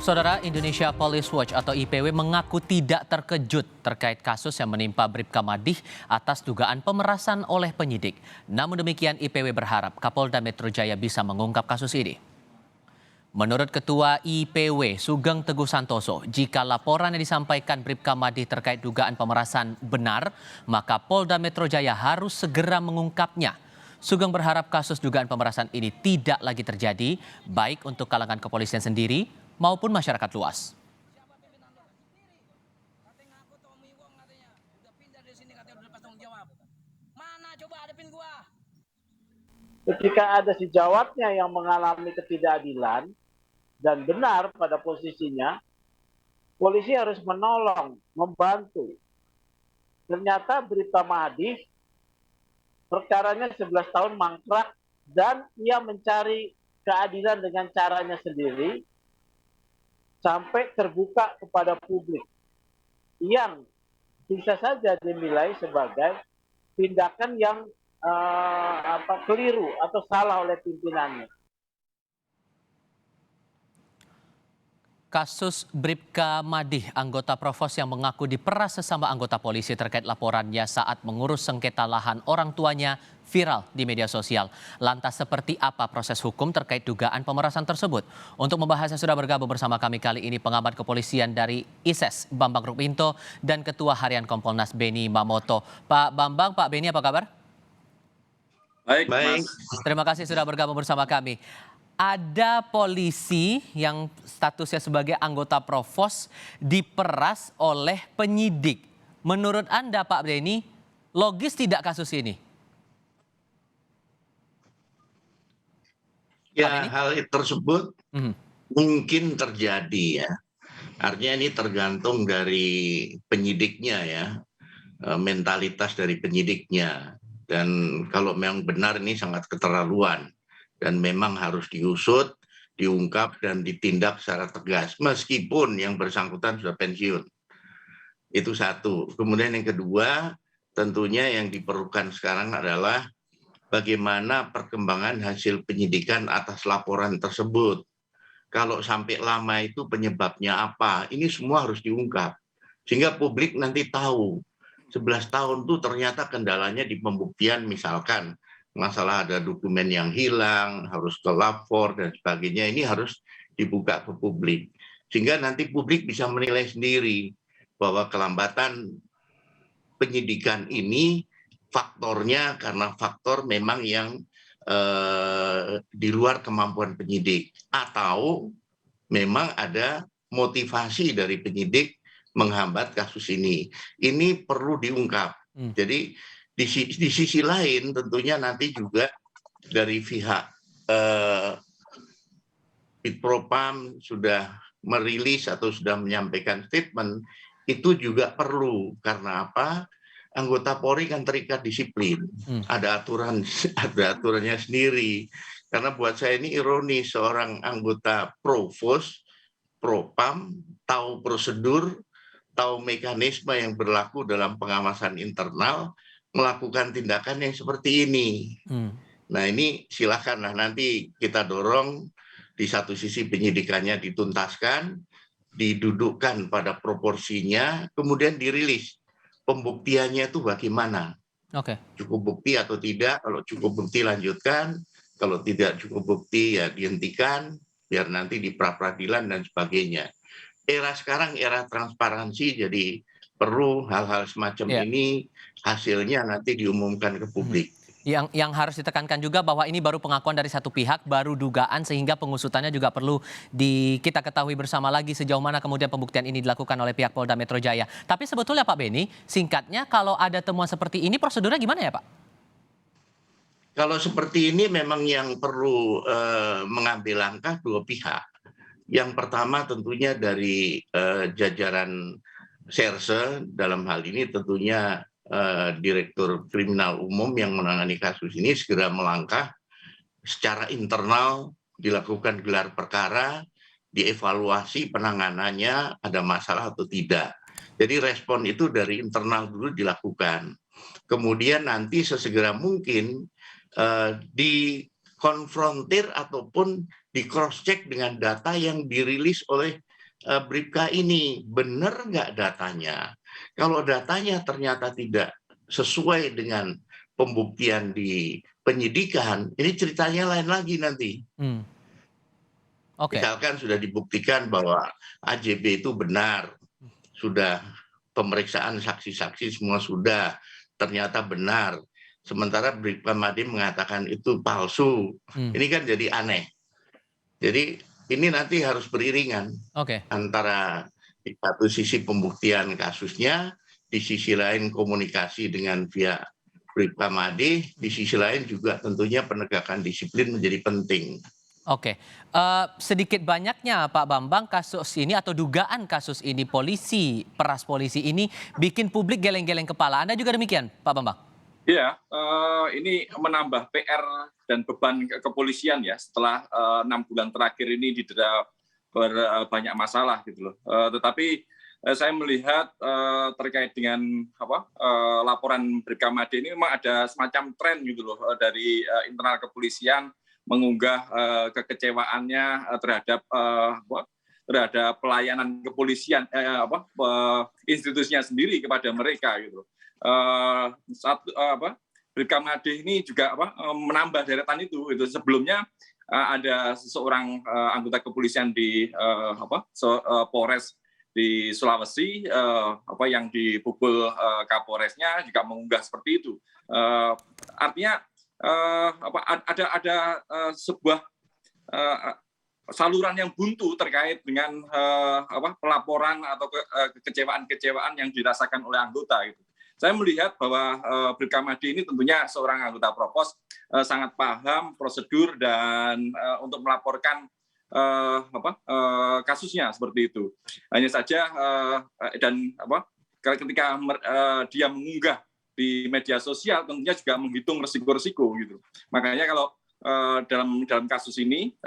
Saudara, Indonesia Police Watch atau IPW mengaku tidak terkejut terkait kasus yang menimpa Bribka Madih atas dugaan pemerasan oleh penyidik. Namun demikian IPW berharap Kapolda Metro Jaya bisa mengungkap kasus ini. Menurut Ketua IPW Sugeng Teguh Santoso, jika laporan yang disampaikan Bribka Madih terkait dugaan pemerasan benar, maka Polda Metro Jaya harus segera mengungkapnya. Sugeng berharap kasus dugaan pemerasan ini tidak lagi terjadi, baik untuk kalangan kepolisian sendiri maupun masyarakat luas. Ketika ada si jawabnya yang mengalami ketidakadilan dan benar pada posisinya, polisi harus menolong, membantu. Ternyata Bribka Madih perkaranya 11 tahun mangkrak dan ia mencari keadilan dengan caranya sendiri sampai terbuka kepada publik yang bisa saja dinilai sebagai tindakan yang keliru atau salah oleh pimpinannya. Kasus Bribka Madih, anggota Provos yang mengaku diperas sesama anggota polisi terkait laporannya saat mengurus sengketa lahan orang tuanya viral di media sosial. Lantas seperti apa proses hukum terkait dugaan pemerasan tersebut? Untuk membahasnya sudah bergabung bersama kami kali ini pengamat kepolisian dari ISES Bambang Rukminto dan Ketua Harian Kompolnas Beni Mamoto. Pak Bambang, Pak Beni apa kabar? Baik, Mas. Terima kasih sudah bergabung bersama kami. Ada polisi yang statusnya sebagai anggota Provos diperas oleh penyidik. Menurut Anda, Pak Beni, logis tidak kasus ini? Ya, hal tersebut mungkin terjadi ya. Artinya ini tergantung dari penyidiknya ya, mentalitas dari penyidiknya. Dan kalau memang benar ini sangat keterlaluan dan memang harus diusut, diungkap dan ditindak secara tegas meskipun yang bersangkutan sudah pensiun. Itu satu. Kemudian yang kedua, tentunya yang diperlukan sekarang adalah bagaimana perkembangan hasil penyidikan atas laporan tersebut. Kalau sampai lama itu penyebabnya apa? Ini semua harus diungkap. Sehingga publik nanti tahu 11 tahun itu ternyata kendalanya di pembuktian, misalkan masalah ada dokumen yang hilang, harus ke lapor dan sebagainya, ini harus dibuka ke publik. Sehingga nanti publik bisa menilai sendiri bahwa kelambatan penyidikan ini faktornya karena faktor memang yang di luar kemampuan penyidik, atau memang ada motivasi dari penyidik menghambat kasus ini. Ini perlu diungkap. Jadi di sisi lain tentunya nanti juga dari pihak Bitpropam sudah merilis atau sudah menyampaikan statement, itu juga perlu. Karena apa? Anggota Polri kan terikat disiplin. Ada aturannya sendiri. Karena buat saya ini ironis, seorang anggota Provos, Propam, tahu prosedur, tahu mekanisme yang berlaku dalam pengawasan internal, melakukan tindakan yang seperti ini. Nah ini silakanlah nanti kita dorong di satu sisi penyidikannya dituntaskan, didudukkan pada proporsinya, kemudian dirilis pembuktiannya itu bagaimana. Cukup bukti atau tidak, kalau cukup bukti lanjutkan, kalau tidak cukup bukti ya dihentikan, biar nanti di pra-peradilan dan sebagainya. Era sekarang era transparansi, jadi perlu hal-hal semacam ini hasilnya nanti diumumkan ke publik. Yang harus ditekankan juga bahwa ini baru pengakuan dari satu pihak, baru dugaan, sehingga pengusutannya juga perlu kita ketahui bersama lagi sejauh mana kemudian pembuktian ini dilakukan oleh pihak Polda Metro Jaya. Tapi sebetulnya Pak Beni, singkatnya kalau ada temuan seperti ini prosedurnya gimana ya Pak? Kalau seperti ini memang yang perlu mengambil langkah dua pihak. Yang pertama tentunya dari jajaran Serse, dalam hal ini tentunya Direktur Kriminal Umum yang menangani kasus ini segera melangkah secara internal, dilakukan gelar perkara, dievaluasi penanganannya ada masalah atau tidak. Jadi respon itu dari internal dulu dilakukan. Kemudian nanti sesegera mungkin dikonfrontir ataupun di cross check dengan data yang dirilis oleh Bribka ini. Benar nggak datanya? Kalau datanya ternyata tidak sesuai dengan pembuktian di penyidikan, ini ceritanya lain lagi nanti. Oke. Misalkan sudah dibuktikan bahwa AJB itu benar, sudah pemeriksaan saksi-saksi semua sudah, ternyata benar. Sementara Bribka Made mengatakan itu palsu. Ini kan jadi aneh. Jadi ini nanti harus beriringan antara di satu sisi pembuktian kasusnya, di sisi lain komunikasi dengan pihak Bribka Made, di sisi lain juga tentunya penegakan disiplin menjadi penting. Oke, sedikit banyaknya Pak Bambang kasus ini atau dugaan kasus ini peras polisi ini bikin publik geleng-geleng kepala. Anda juga demikian Pak Bambang? Iya, ini menambah PR dan beban kepolisian ya setelah 6 bulan terakhir ini didera banyak masalah gitu loh. Tetapi saya melihat terkait dengan laporan Bribka Made ini memang ada semacam tren gitu loh dari internal kepolisian mengunggah kekecewaannya terhadap pelayanan kepolisian institusinya sendiri kepada mereka gitu. Bribka Made ini juga menambah deretan itu sebelumnya ada seseorang anggota kepolisian di Polres di Sulawesi yang dipukul Kapolresnya juga mengunggah seperti itu. Artinya ada sebuah saluran yang buntu terkait dengan pelaporan atau kekecewaan yang dirasakan oleh anggota gitu. Saya melihat bahwa Bribka Made ini tentunya seorang anggota Propos sangat paham prosedur dan untuk melaporkan kasusnya seperti itu. Hanya saja ketika dia mengunggah di media sosial tentunya juga menghitung resiko-resiko gitu. Makanya kalau dalam kasus ini,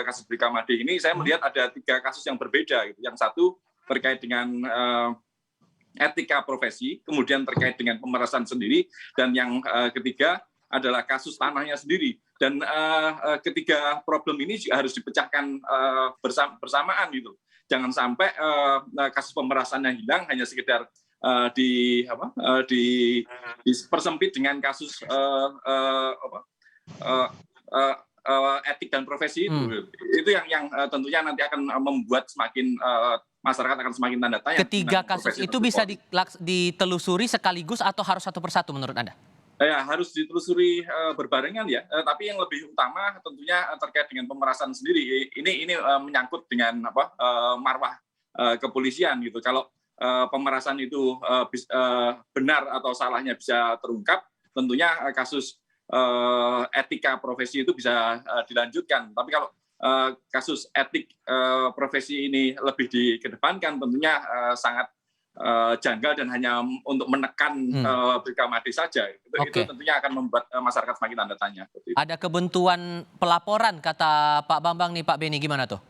kasus Bribka Made ini, saya melihat ada 3 kasus yang berbeda. Gitu. Yang satu terkait dengan etika profesi, kemudian terkait dengan pemerasan sendiri, dan yang ketiga adalah kasus tanahnya sendiri. Dan ketiga problem ini juga harus dipecahkan bersamaan gitu. Jangan sampai kasus pemerasannya hilang hanya sekedar dipersempit dengan kasus etik dan profesi itu. Itu yang tentunya nanti akan membuat semakin masyarakat akan semakin tanda tanya. Ketiga kasus itu bisa ditelusuri sekaligus atau harus satu persatu menurut Anda? Ya, harus ditelusuri berbarengan ya. Tapi yang lebih utama tentunya terkait dengan pemerasan sendiri. Ini menyangkut dengan marwah kepolisian gitu. Kalau pemerasan itu benar atau salahnya bisa terungkap, tentunya kasus etika profesi itu bisa dilanjutkan. Tapi kalau kasus etik profesi ini lebih dikedepankan, tentunya sangat janggal dan hanya untuk menekan Bribka Made saja. Itu tentunya akan membuat masyarakat semakin tanda tanya. Ada kebuntuan pelaporan kata Pak Bambang nih, Pak Beni, gimana tuh?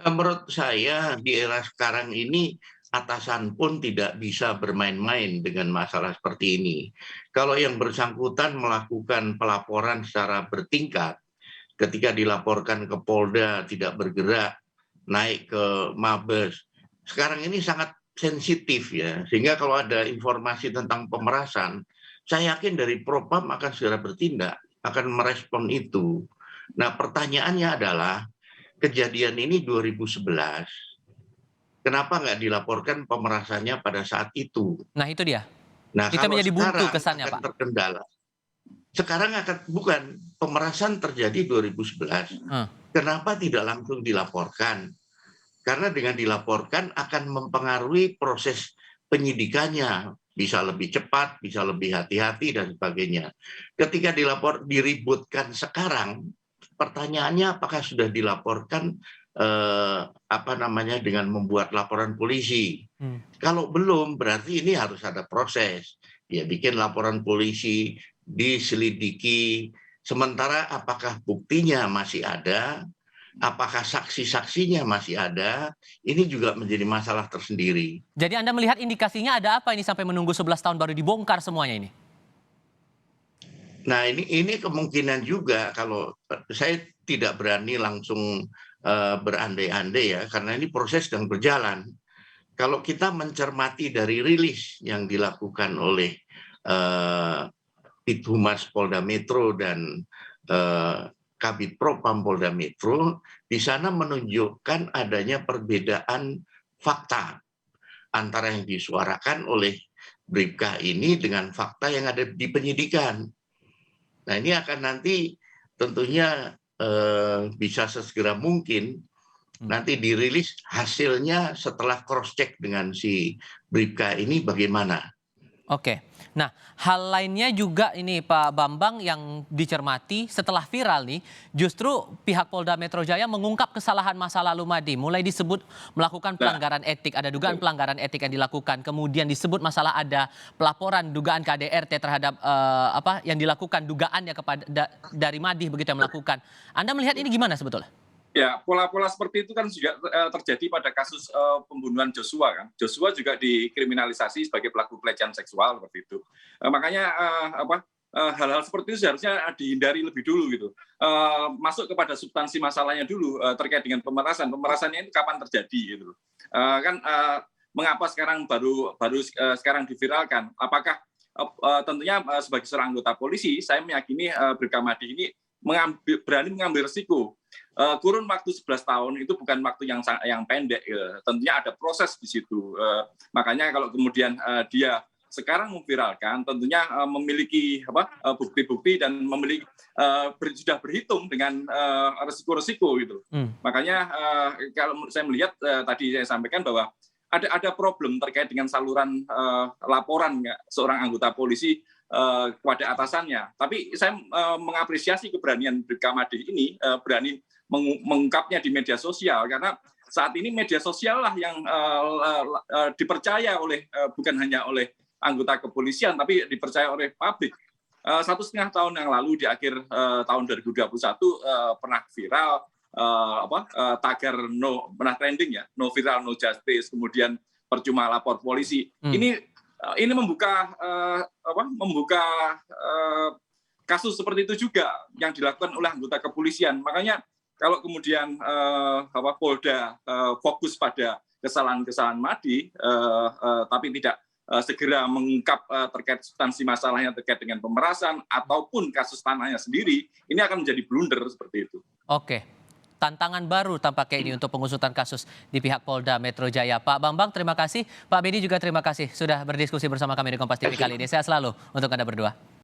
Menurut saya di era sekarang ini atasan pun tidak bisa bermain-main dengan masalah seperti ini. Kalau yang bersangkutan melakukan pelaporan secara bertingkat, ketika dilaporkan ke Polda tidak bergerak, naik ke Mabes, sekarang ini sangat sensitif ya, sehingga kalau ada informasi tentang pemerasan, saya yakin dari Propam akan segera bertindak, akan merespon itu. Nah pertanyaannya adalah, kejadian ini 2011, kenapa nggak dilaporkan pemerasannya pada saat itu? Nah itu dia. Nah itu kalau menjadi buntu sekarang kesannya, akan Pak. terkendala. Sekarang bukan, pemerasan terjadi 2011. Kenapa tidak langsung dilaporkan? Karena dengan dilaporkan akan mempengaruhi proses penyidikannya, bisa lebih cepat, bisa lebih hati-hati dan sebagainya. Ketika diributkan sekarang, pertanyaannya apakah sudah dilaporkan dengan membuat laporan polisi? Kalau belum, berarti ini harus ada proses. Ya, bikin laporan polisi, diselidiki. Sementara apakah buktinya masih ada? Apakah saksi-saksinya masih ada? Ini juga menjadi masalah tersendiri. Jadi Anda melihat indikasinya ada apa ini sampai menunggu 11 tahun baru dibongkar semuanya ini? Nah, ini kemungkinan juga kalau saya tidak berani langsung berandai-andai ya, karena ini proses sedang berjalan. Kalau kita mencermati dari rilis yang dilakukan oleh Bithumas Polda Metro dan Kabid Propam Polda Metro, di sana menunjukkan adanya perbedaan fakta antara yang disuarakan oleh Bribka ini dengan fakta yang ada di penyidikan. Nah, ini akan nanti tentunya bisa sesegera mungkin nanti dirilis hasilnya setelah cross check dengan si Bribka ini bagaimana. Oke. Nah, hal lainnya juga ini Pak Bambang yang dicermati setelah viral nih, justru pihak Polda Metro Jaya mengungkap kesalahan masa lalu Madi. Mulai disebut melakukan pelanggaran etik, ada dugaan pelanggaran etik yang dilakukan. Kemudian disebut masalah ada pelaporan dugaan KDRT terhadap yang dilakukan dugaannya kepada dari Madi begitu yang melakukan. Anda melihat ini gimana sebetulnya? Ya, pola-pola seperti itu kan juga terjadi pada kasus pembunuhan Joshua kan. Joshua juga dikriminalisasi sebagai pelaku pelecehan seksual seperti itu. Makanya hal-hal seperti itu seharusnya dihindari lebih dulu gitu. Masuk kepada substansi masalahnya dulu terkait dengan pemerasan. Pemerasannya itu kapan terjadi gitu. Mengapa sekarang baru sekarang diviralkan? Apakah tentunya sebagai seorang anggota polisi, saya meyakini Bribka Madi ini berani mengambil risiko. Kurun waktu 11 tahun itu bukan waktu yang pendek. Tentunya ada proses di situ. Makanya kalau kemudian dia sekarang memviralkan, tentunya memiliki bukti-bukti dan memiliki sudah berhitung dengan resiko-resiko gitu. Makanya kalau saya melihat tadi saya sampaikan bahwa ada problem terkait dengan saluran laporan seorang anggota polisi kepada atasannya. Tapi saya mengapresiasi keberanian Bribka Madi ini berani mengungkapnya di media sosial, karena saat ini media sosial lah yang dipercaya oleh bukan hanya oleh anggota kepolisian, tapi dipercaya oleh publik. 1,5 tahun yang lalu di akhir tahun 2021 pernah viral tagar pernah trending ya, no viral no justice, kemudian percuma lapor polisi. Ini membuka kasus seperti itu juga yang dilakukan oleh anggota kepolisian. Makanya kalau kemudian Polda fokus pada kesalahan-kesalahan Madi, tapi tidak segera mengungkap terkait substansi masalahnya terkait dengan pemerasan ataupun kasus tanahnya sendiri, ini akan menjadi blunder seperti itu. Oke. Tantangan baru tampaknya ini untuk pengusutan kasus di pihak Polda Metro Jaya. Pak Bambang, terima kasih. Pak Bedi juga terima kasih sudah berdiskusi bersama kami di Kompas TV kali ini. Sehat selalu untuk Anda berdua.